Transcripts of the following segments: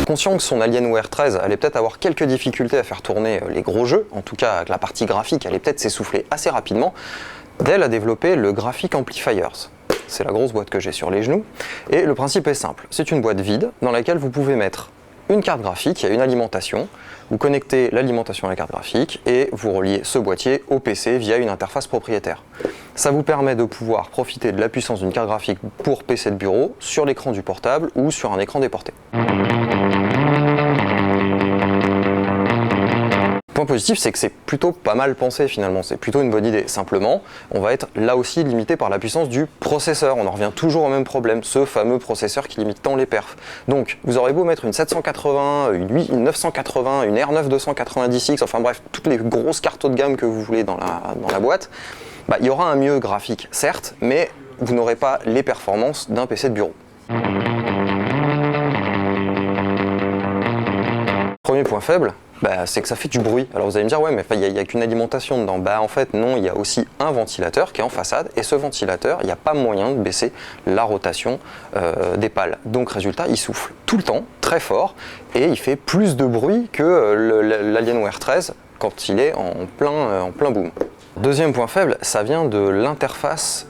Conscient que son Alienware 13 allait peut-être avoir quelques difficultés à faire tourner les gros jeux, en tout cas que la partie graphique allait peut-être s'essouffler assez rapidement, Dell a développé le Graphic Amplifiers. C'est la grosse boîte que j'ai sur les genoux, et le principe est simple, c'est une boîte vide dans laquelle vous pouvez mettre une carte graphique, il y a une alimentation, vous connectez l'alimentation à la carte graphique et vous reliez ce boîtier au PC via une interface propriétaire. Ça vous permet de pouvoir profiter de la puissance d'une carte graphique pour PC de bureau sur l'écran du portable ou sur un écran déporté. Le point positif, c'est que c'est plutôt pas mal pensé finalement, c'est plutôt une bonne idée. Simplement, on va être là aussi limité par la puissance du processeur. On en revient toujours au même problème, ce fameux processeur qui limite tant les perfs. Donc, vous aurez beau mettre une 780, une 980, une R9 290X, enfin bref, toutes les grosses cartes haut de gamme que vous voulez dans la boîte, il y aura un mieux graphique, certes, mais vous n'aurez pas les performances d'un PC de bureau. Premier point faible, c'est que ça fait du bruit. Alors vous allez me dire, ouais, mais il n'y a qu'une alimentation dedans. En fait, non, il y a aussi un ventilateur qui est en façade, et ce ventilateur, il n'y a pas moyen de baisser la rotation des pales. Donc résultat, il souffle tout le temps, très fort, et il fait plus de bruit que l'Alienware 13 quand il est en plein boom. Deuxième point faible, ça vient de l'interface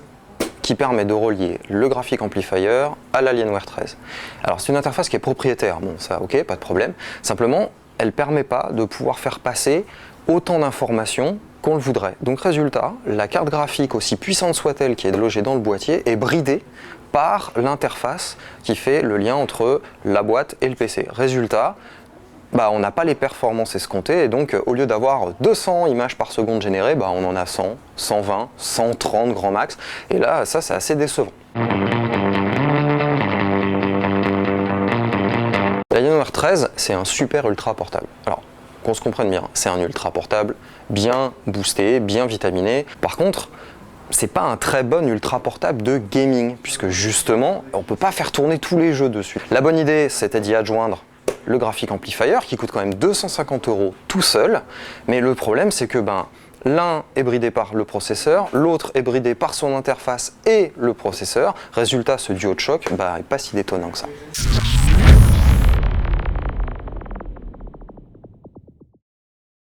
qui permet de relier le Graphic Amplifier à l'Alienware 13. Alors c'est une interface qui est propriétaire, bon ça ok, pas de problème, simplement elle ne permet pas de pouvoir faire passer autant d'informations qu'on le voudrait. Donc résultat, la carte graphique, aussi puissante soit-elle qui est logée dans le boîtier, est bridée par l'interface qui fait le lien entre la boîte et le PC. Résultat, on n'a pas les performances escomptées et donc au lieu d'avoir 200 images par seconde générées, on en a 100, 120, 130 grand max. Et là, ça c'est assez décevant. L'Alienware 13, c'est un super ultra portable. Alors, qu'on se comprenne bien, c'est un ultra portable bien boosté, bien vitaminé. Par contre, c'est pas un très bon ultra portable de gaming, puisque justement, on peut pas faire tourner tous les jeux dessus. La bonne idée, c'était d'y adjoindre le Graphic Amplifier, qui coûte quand même 250 € tout seul, mais le problème, c'est que l'un est bridé par le processeur, l'autre est bridé par son interface et le processeur. Résultat, ce duo de choc, est pas si détonnant que ça.